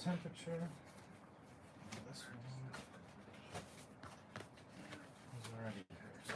temperature. This one is already here. So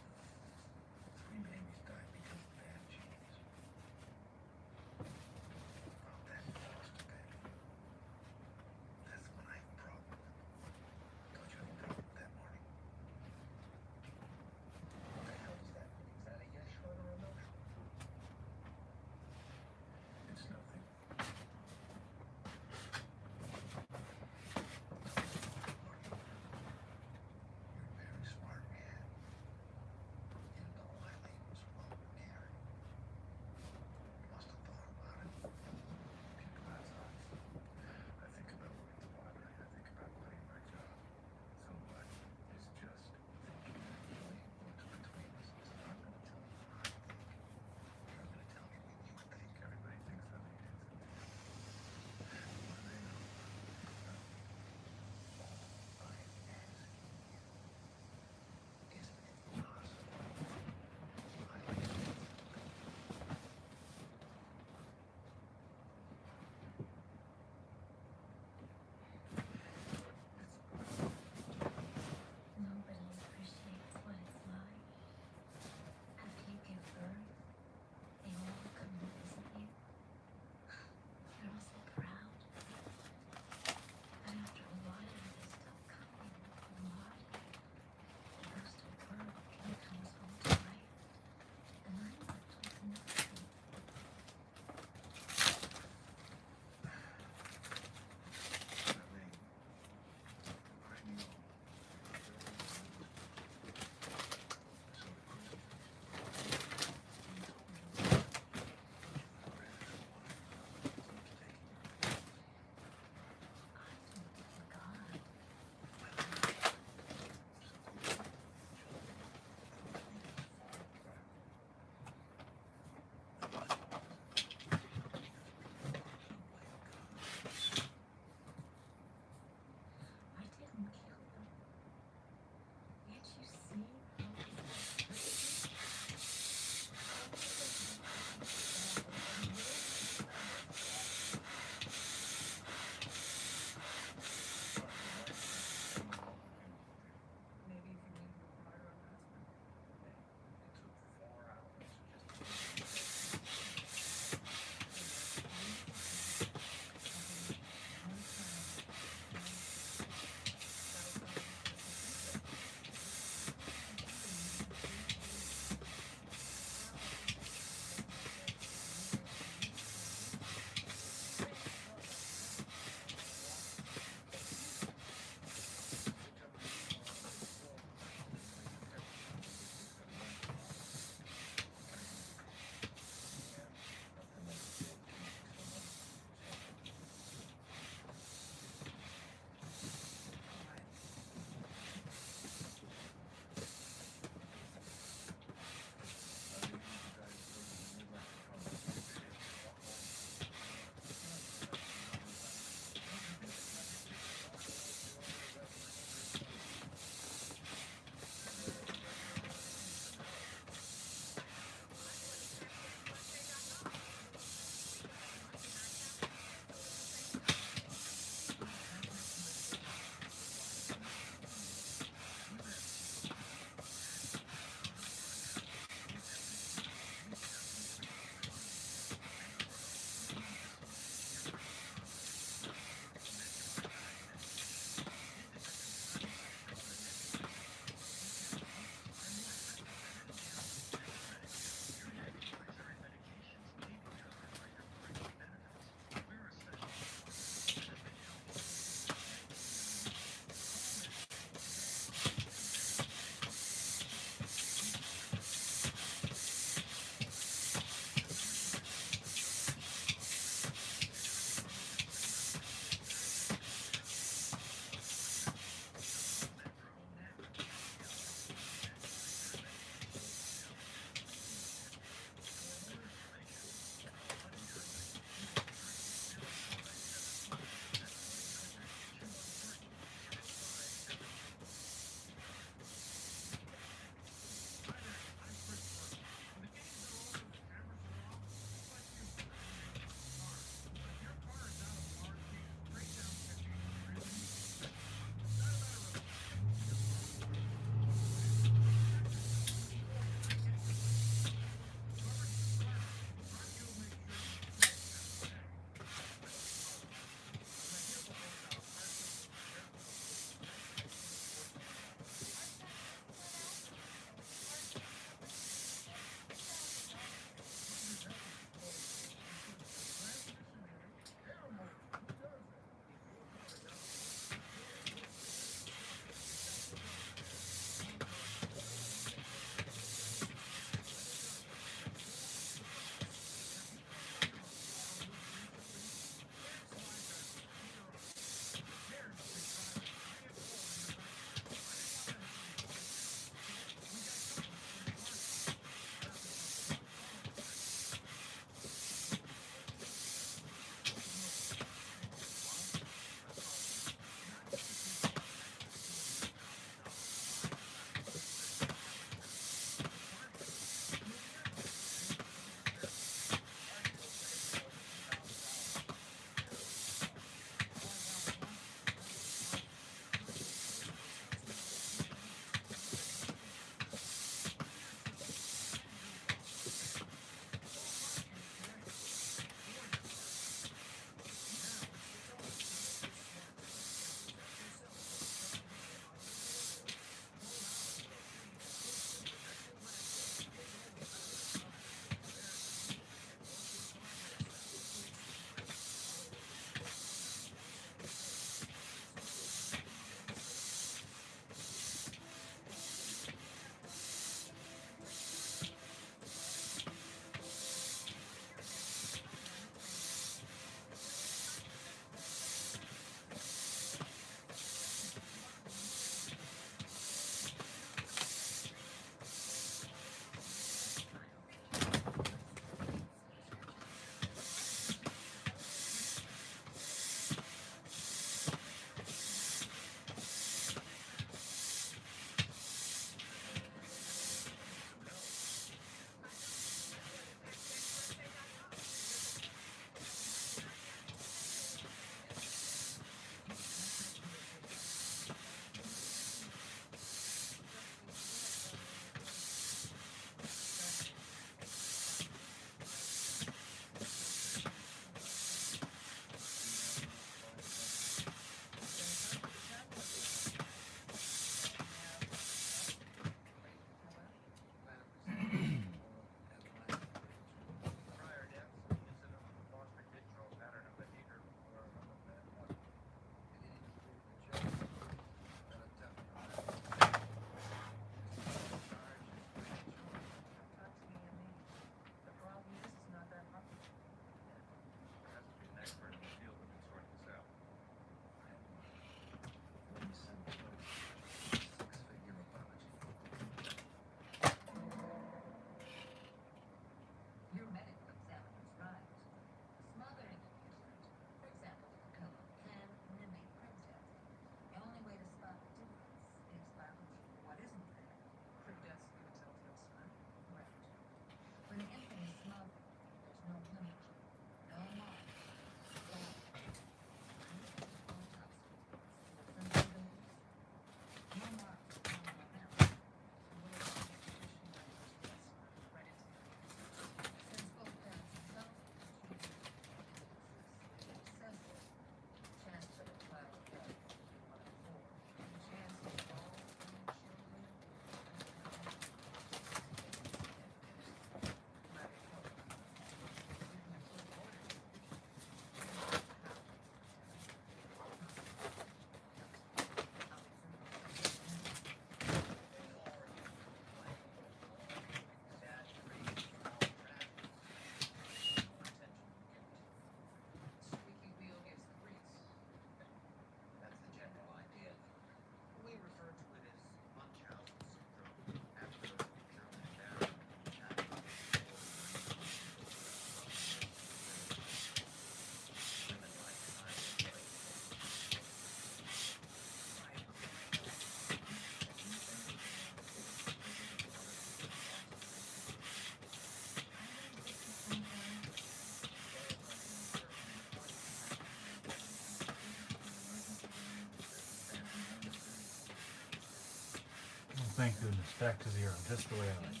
thank goodness. Back to 0, just the way I like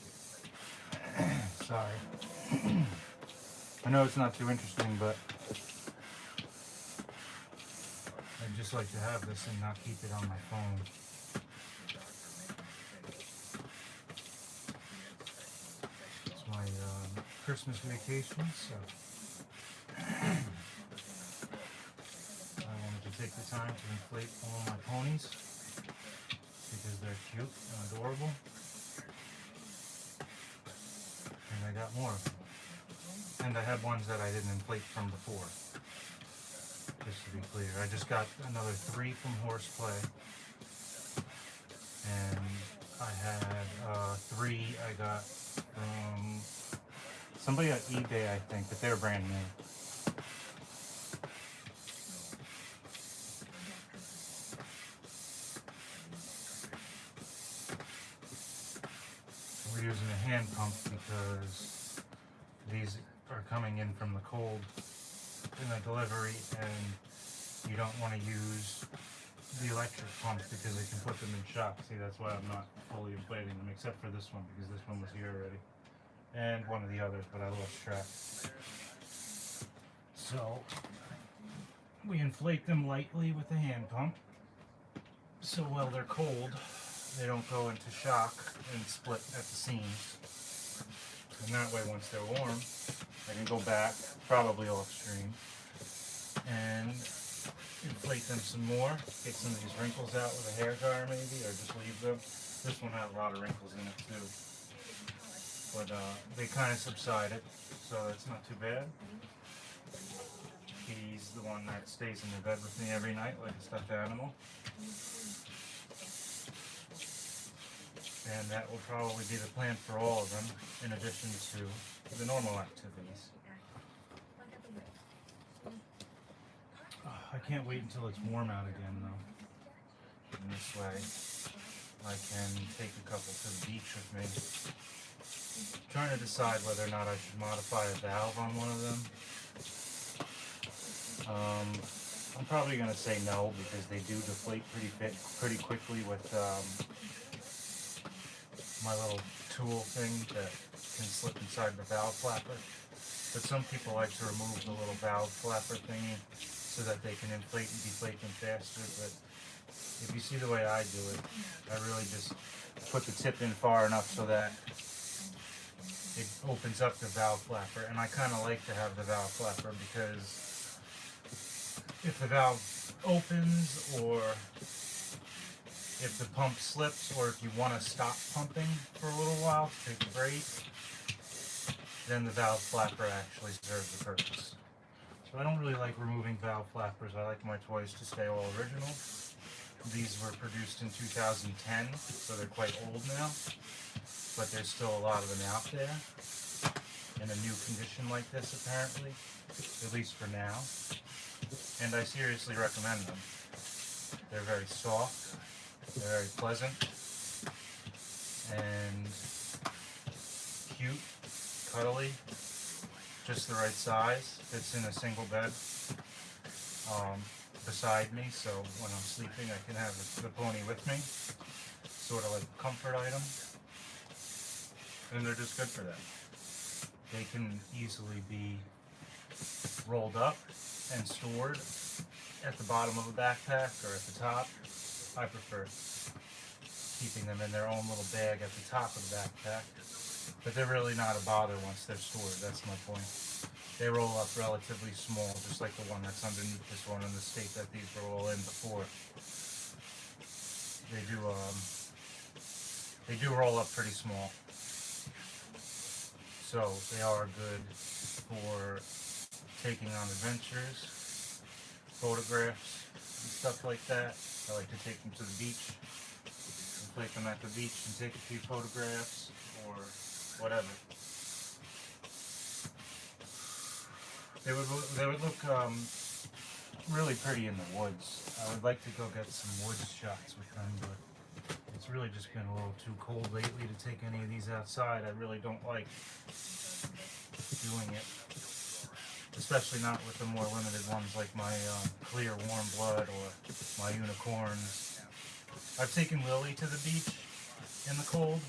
it. Sorry. I know it's not too interesting, but I'd just like to have this and not keep it on my phone. It's my Christmas vacation, so I wanted to take the time to inflate all my ponies because they're cute and adorable. And I got more of them. And I had ones that I didn't inflate from before. Just to be clear. I just got another 3 from Horseplay. And I had 3 I got from somebody at eBay, I think, but they're brand new. We're using a hand pump because these are coming in from the cold in the delivery, and you don't want to use the electric pump because it can put them in shock. See, that's why I'm not fully inflating them, except for this one, because this one was here already. And one of the others, but I lost track. So, we inflate them lightly with the hand pump. So while they're cold, they don't go into shock and split at the seams. And that way, once they're warm, I can go back, probably off stream, and inflate them some more, get some of these wrinkles out with a hair dryer maybe, or just leave them. This one had a lot of wrinkles in it too. But they kind of subsided, so that's not too bad. He's the one that stays in the bed with me every night like a stuffed animal. And that will probably be the plan for all of them, in addition to the normal activities. I can't wait until it's warm out again, though. And this way, I can take a couple to the beach with me. I'm trying to decide whether or not I should modify a valve on one of them. I'm probably going to say no, because they do deflate pretty quickly with my little tool thing that can slip inside the valve flapper. But some people like to remove the little valve flapper thingy so that they can inflate and deflate them faster. But if you see the way I do it, I really just put the tip in far enough so that it opens up the valve flapper. And I kind of like to have the valve flapper because if the valve opens, or if the pump slips, or if you want to stop pumping for a little while to take a break, then the valve flapper actually serves the purpose. So I don't really like removing valve flappers. I like my toys to stay all original. These were produced in 2010, so they're quite old now, but there's still a lot of them out there in a new condition like this, apparently, at least for now. And I seriously recommend them. They're very soft, they're very pleasant, and cute, cuddly, just the right size. Fits in a single bed beside me, so when I'm sleeping I can have the pony with me, sort of like a comfort item, and they're just good for that. They can easily be rolled up and stored at the bottom of a backpack or at the top. I prefer keeping them in their own little bag at the top of the backpack, but they're really not a bother once they're stored. That's my point. They roll up relatively small, just like the one that's underneath this one in the state that these were all in before. They do roll up pretty small. So they are good for taking on adventures, photographs, and stuff like that. I like to take them to the beach, inflate them at the beach and take a few photographs or whatever. They would look really pretty in the woods. I would like to go get some woods shots with them, but it's really just been a little too cold lately to take any of these outside. I really don't like doing it, especially not with the more limited ones like my clear warm blood or my unicorns. I've taken Lily to the beach in the cold,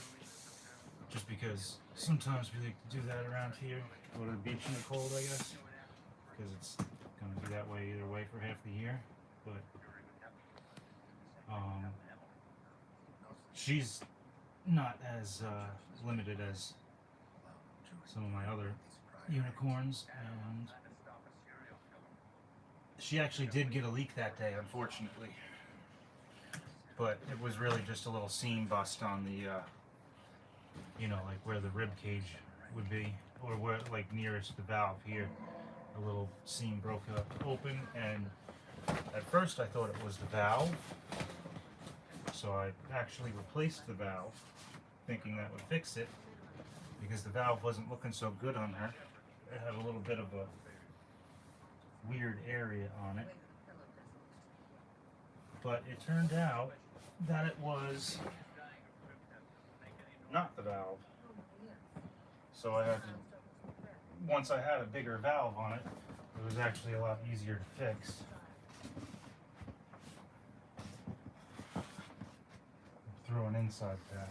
just because sometimes we like to do that around here. Go to the beach in the cold, I guess, because it's going to be that way either way for half the year. But she's not as limited as some of my other unicorns, and she actually did get a leak that day, unfortunately. But it was really just a little seam bust on the, like where the rib cage would be, or where, like, nearest the valve here. A little seam broke up open, and at first I thought it was the valve, so I actually replaced the valve, thinking that would fix it, because the valve wasn't looking so good on her. It had a little bit of a weird area on it. But it turned out that it was not the valve. So I had to, once I had a bigger valve on it, it was actually a lot easier to fix. Throw an inside patch.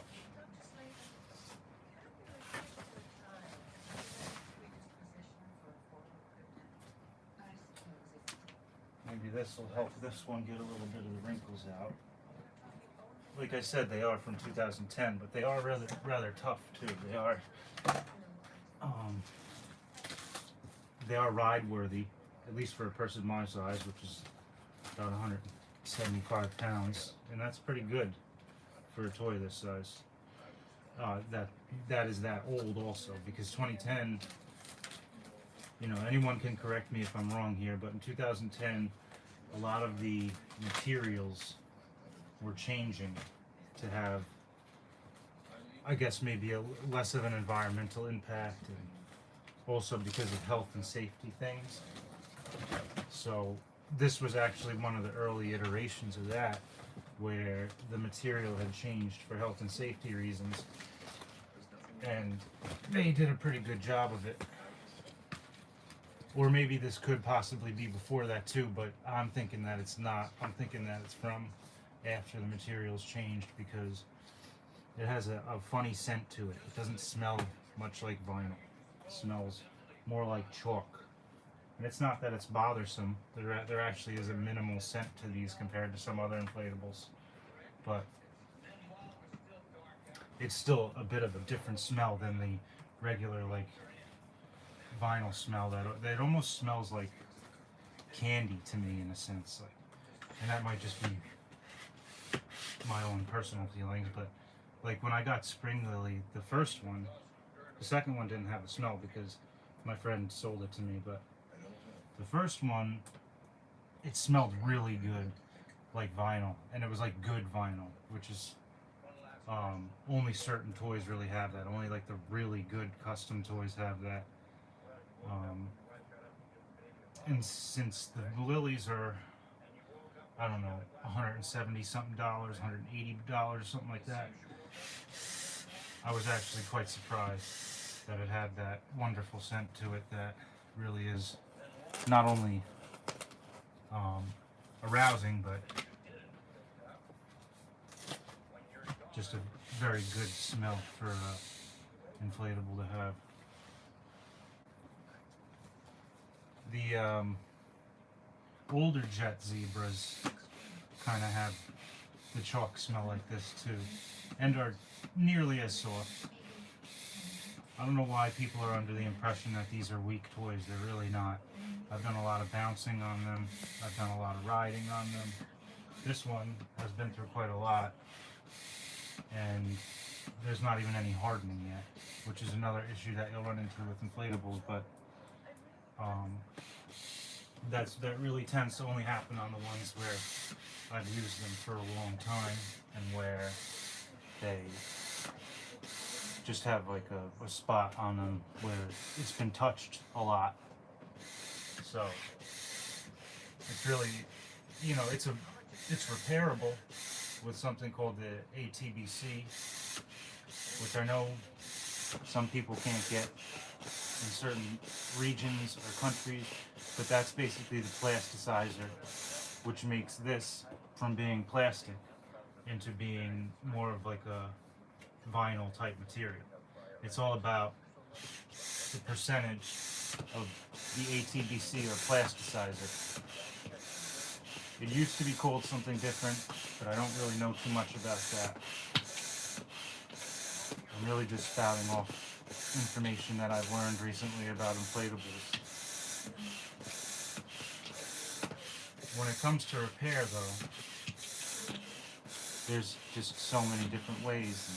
Maybe this will help this one get a little bit of the wrinkles out. Like I said, they are from 2010, but they are rather tough too. They are ride worthy, at least for a person my size, which is about 175 pounds, and that's pretty good for a toy this size. That is that old also, because 2010. Anyone can correct me if I'm wrong here, but in 2010, a lot of the materials were changing to have, I guess, maybe less of an environmental impact, and also because of health and safety things. So this was actually one of the early iterations of that, where the material had changed for health and safety reasons, and they did a pretty good job of it. Or maybe this could possibly be before that too, but I'm thinking that it's not. I'm thinking that it's from after the materials changed, because it has a funny scent to it. It doesn't smell much like vinyl. It smells more like chalk. And it's not that it's bothersome. There actually is a minimal scent to these compared to some other inflatables. But it's still a bit of a different smell than the regular, like, vinyl smell. That almost smells like candy to me, in a sense, and that might just be my own personal feelings. But like when I got Spring Lily, the first one, the second one didn't have a smell because my friend sold it to me, but the first one, it smelled really good, like vinyl, and it was like good vinyl, which is only certain toys really have that. Only like the really good custom toys have that. And since the lilies are, I don't know, 170 something dollars, $180, something like that, I was actually quite surprised that it had that wonderful scent to it that really is not only arousing, but just a very good smell for inflatable to have. The older jet zebras kind of have the chalk smell like this too, and are nearly as soft. I don't know why people are under the impression that these are weak toys. They're really not. I've done a lot of bouncing on them. I've done a lot of riding on them. This one has been through quite a lot, and there's not even any hardening yet, which is another issue that you'll run into with inflatables. But that really tends to only happen on the ones where I've used them for a long time and where they just have like a spot on them where it's been touched a lot. So it's really, it's repairable with something called the ATBC, which I know some people can't get in certain regions or countries, but that's basically the plasticizer, which makes this from being plastic into being more of like vinyl type material. It's all about the percentage of the ATBC or plasticizer. It used to be called something different, but I don't really know too much about that. I'm really just spouting off information that I've learned recently about inflatables. When it comes to repair, though, there's just so many different ways.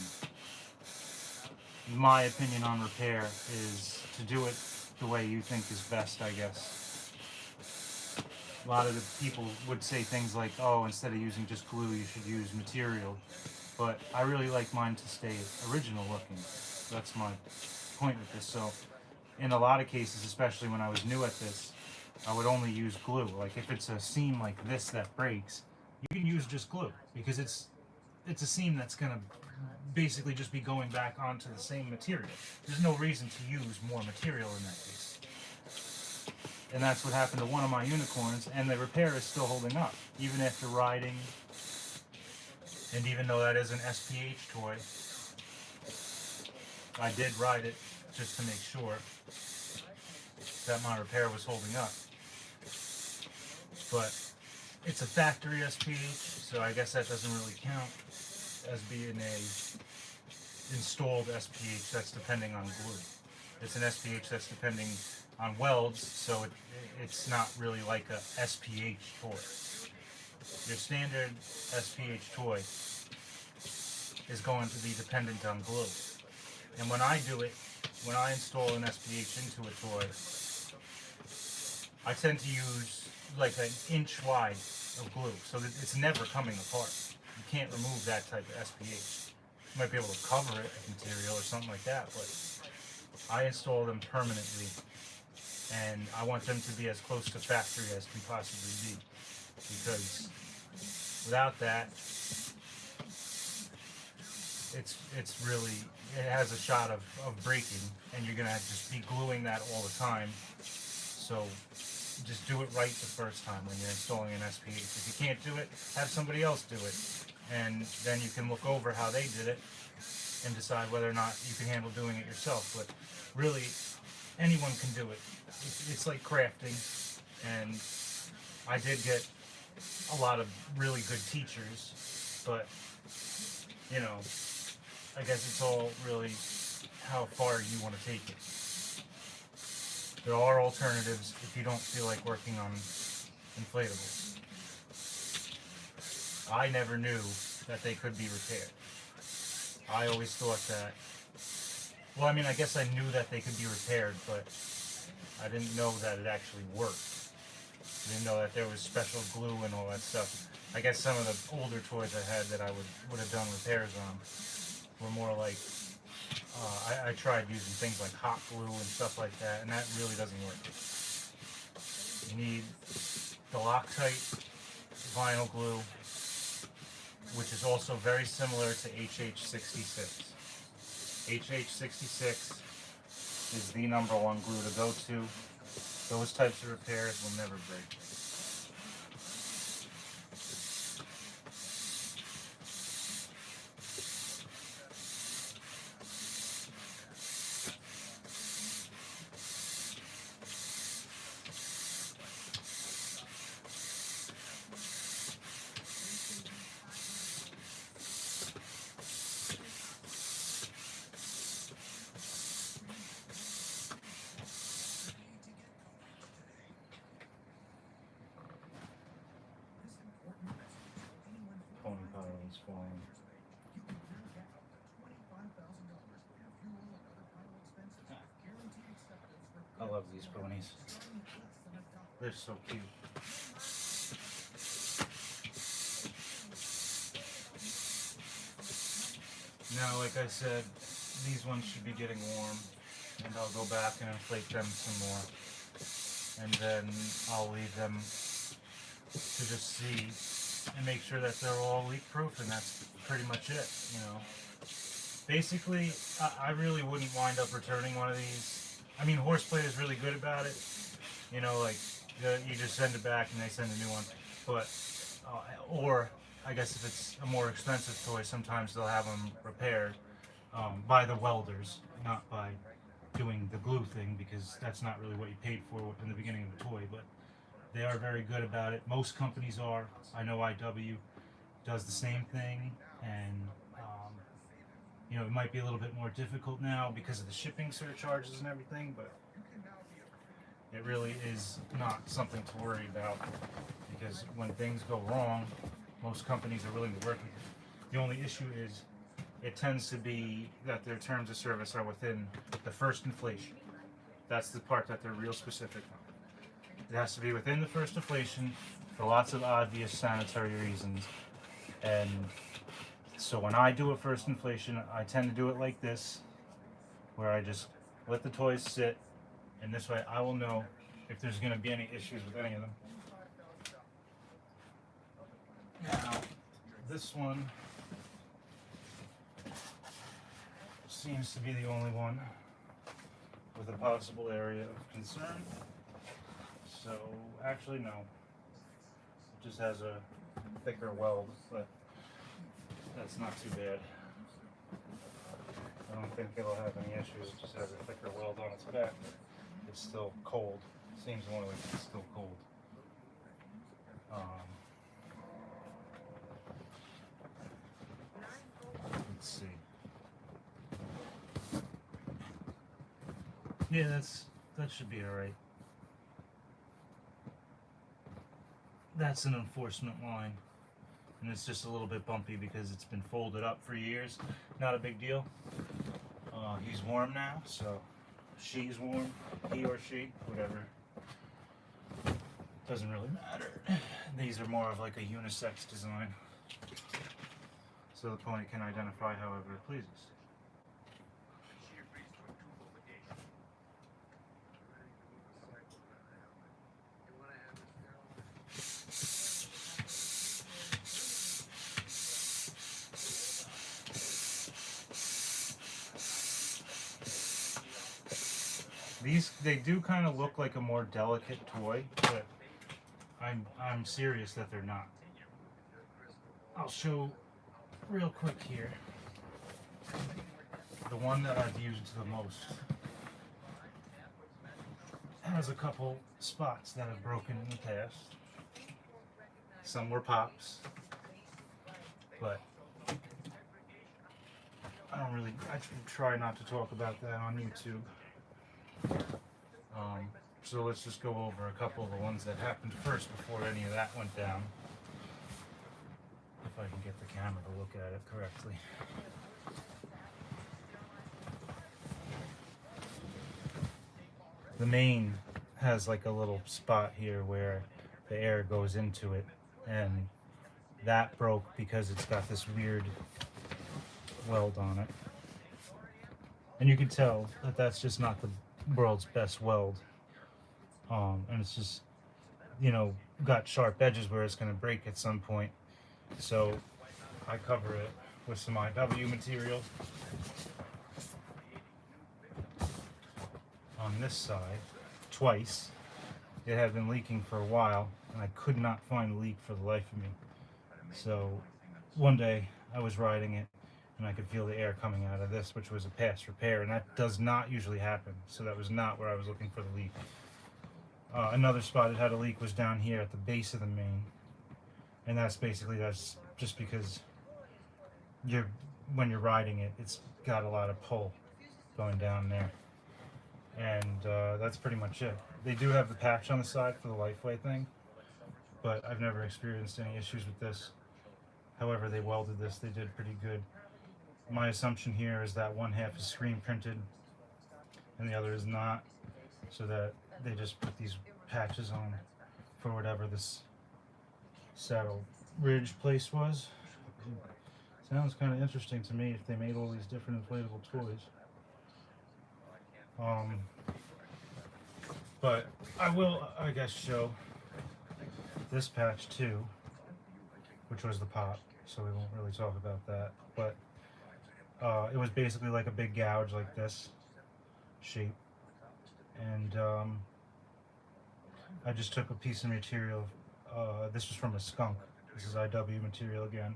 And my opinion on repair is to do it the way you think is best, I guess. A lot of the people would say things like, oh, instead of using just glue, you should use material. But I really like mine to stay original looking. That's my point with this. So in a lot of cases, especially when I was new at this, I would only use glue. Like if it's a seam like this that breaks, you can use just glue because it's a seam that's gonna basically just be going back onto the same material. There's no reason to use more material in that case. And that's what happened to one of my unicorns, and the repair is still holding up, even after riding. And even though that is an SPH toy, I did ride it just to make sure that my repair was holding up. But it's a factory SPH, so I guess that doesn't really count as being a installed SPH that's depending on glue. It's an SPH that's depending on welds, so it's not really like a SPH toy. Your standard SPH toy is going to be dependent on glue. And when I do it, when I install an SPH into a toy, I tend to use like an inch wide of glue, so that it's never coming apart. You can't remove that type of SPH. You might be able to cover it with material or something like that, but I install them permanently, and I want them to be as close to factory as can possibly be, because without that, it's really, it has a shot of breaking, and you're gonna just be gluing that all the time. So just do it right the first time when you're installing an SPH. If you can't do it, have somebody else do it, and then you can look over how they did it and decide whether or not you can handle doing it yourself. But really, anyone can do it. It's like crafting, and I did get a lot of really good teachers, but you know, I guess it's all really how far you want to take it. There are alternatives if you don't feel like working on inflatables. I never knew that they could be repaired. I always thought that, well, I mean, I guess I knew that they could be repaired, but I didn't know that it actually worked. I didn't know that there was special glue and all that stuff. I guess some of the older toys I had that I would have done repairs on were more like, I tried using things like hot glue and stuff like that, and that really doesn't work. You need the Loctite vinyl glue, which is also very similar to HH66. HH66 is the number one glue to go to. Those types of repairs will never break. Pony pile is falling. I love these ponies. They're so cute. Now, like I said, these ones should be getting warm, and I'll go back and inflate them some more. And then I'll leave them to just see and make sure that they're all leak proof, and that's pretty much it, you know. Basically, I really wouldn't wind up returning one of these. I mean, Horseplay is really good about it, you know, like you just send it back and they send a new one. But or I guess if it's a more expensive toy, sometimes they'll have them repaired. by the welders, not by doing the glue thing, because that's not really what you paid for in the beginning of the toy. But they are very good about it. Most companies are. I know IW does the same thing, and you know, it might be a little bit more difficult now because of the shipping surcharges and everything, but it really is not something to worry about, because when things go wrong, most companies are willing to work with you. The only issue is it tends to be that their terms of service are within the first inflation. That's the part that they're real specific on. It has to be within the first inflation for lots of obvious sanitary reasons. And so when I do a first inflation, I tend to do it like this, where I just let the toys sit, and this way I will know if there's going to be any issues with any of them. Now, this one seems to be the only one with a possible area of concern. So, actually no. It just has a thicker weld, but that's not too bad. I don't think it'll have any issues. It just has a thicker weld on its back. It's still cold. Seems more like it's still cold. Let's see. Yeah, that should be alright. That's an enforcement line. And it's just a little bit bumpy because it's been folded up for years. Not a big deal. He's warm now, so she's warm, he or she, whatever. Doesn't really matter. These are more of like a unisex design, so the pony can identify however it pleases. They do kind of look like a more delicate toy, but I'm serious that they're not. I'll show real quick here. The one that I've used the most has a couple spots that have broken in the past. Some were pops, but I try not to talk about that on YouTube. So let's just go over a couple of the ones that happened first before any of that went down. If I can get the camera to look at it correctly. The mane has like a little spot here where the air goes into it, and that broke because it's got this weird weld on it. And you can tell that that's just not the world's best weld. And it's just, you know, got sharp edges where it's going to break at some point. So I cover it with some IW material. On this side, twice. It had been leaking for a while, and I could not find a leak for the life of me. So one day I was riding it, and I could feel the air coming out of this, which was a past repair, and that does not usually happen. So that was not where I was looking for the leak. Another spot it had a leak was down here at the base of the mane, and that's just because when you're riding it, it's got a lot of pull going down there, and that's pretty much it. They do have the patch on the side for the Lifeway thing, but I've never experienced any issues with this. However, they welded this, they did pretty good. My assumption here is that one half is screen printed and the other is not, so that they just put these patches on for whatever this saddle ridge place was. Sounds kind of interesting to me if they made all these different inflatable toys. But I will, I guess, show this patch too, which was the pop, so we won't really talk about that. But it was basically like a big gouge like this shape, and I just took a piece of material. This was from a skunk. This is IW material again.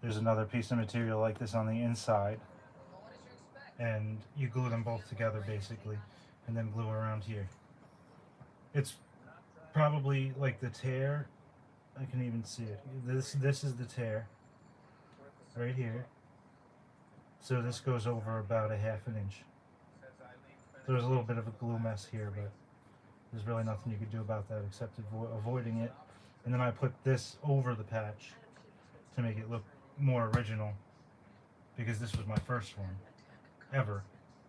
There's another piece of material like this on the inside, and you glue them both together basically, and then glue around here. It's probably like the tear. I can even see it. This is the tear right here. So this goes over about a half an inch. There's a little bit of a glue mess here, but there's really nothing you could do about that except avoiding it. And then I put this over the patch to make it look more original, because this was my first one ever,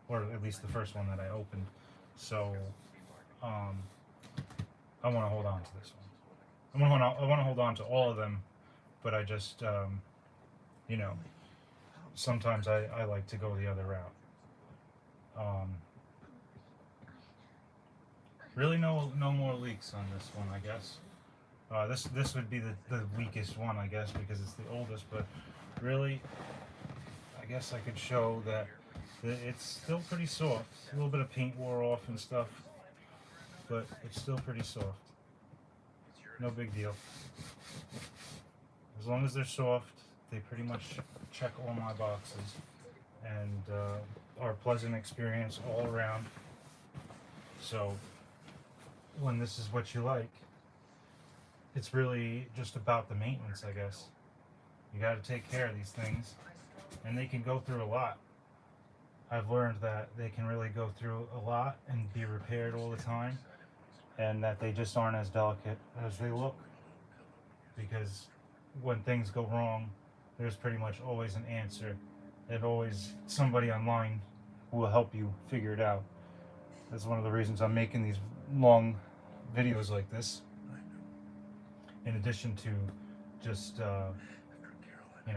or at least the first one that I opened. So I want to hold on to this one. I want to hold on to all of them, but I just you know, sometimes I like to go the other route. Really no more leaks on this one, I guess. This would be the weakest one, I guess, because it's the oldest, but really, I guess I could show that it's still pretty soft. A little bit of paint wore off and stuff, but it's still pretty soft. No big deal. As long as they're soft, they pretty much check all my boxes, and are a pleasant experience all around. So when this is what you like, it's really just about the maintenance, I guess. You got to take care of these things, and they can go through a lot. I've learned that they can really go through a lot and be repaired all the time, and that they just aren't as delicate as they look, because when things go wrong, there's pretty much always an answer, and always somebody online who will help you figure it out. That's one of the reasons I'm making these long videos like this, in addition to just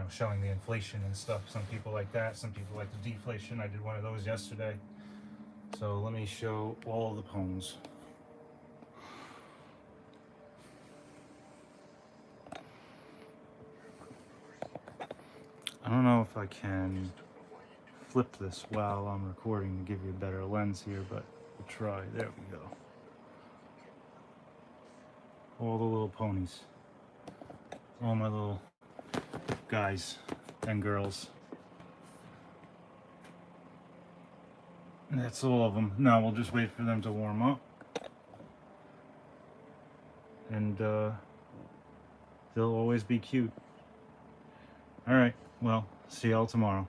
showing the inflation and stuff. Some people like that, some people like the deflation. I did one of those yesterday. So let me show all the pones. I don't know if I can flip this while I'm recording to give you a better lens here, but we'll try. There we go. All the little ponies. All my little guys and girls. And that's all of them. Now we'll just wait for them to warm up. And they'll always be cute. Alright, well, see y'all tomorrow.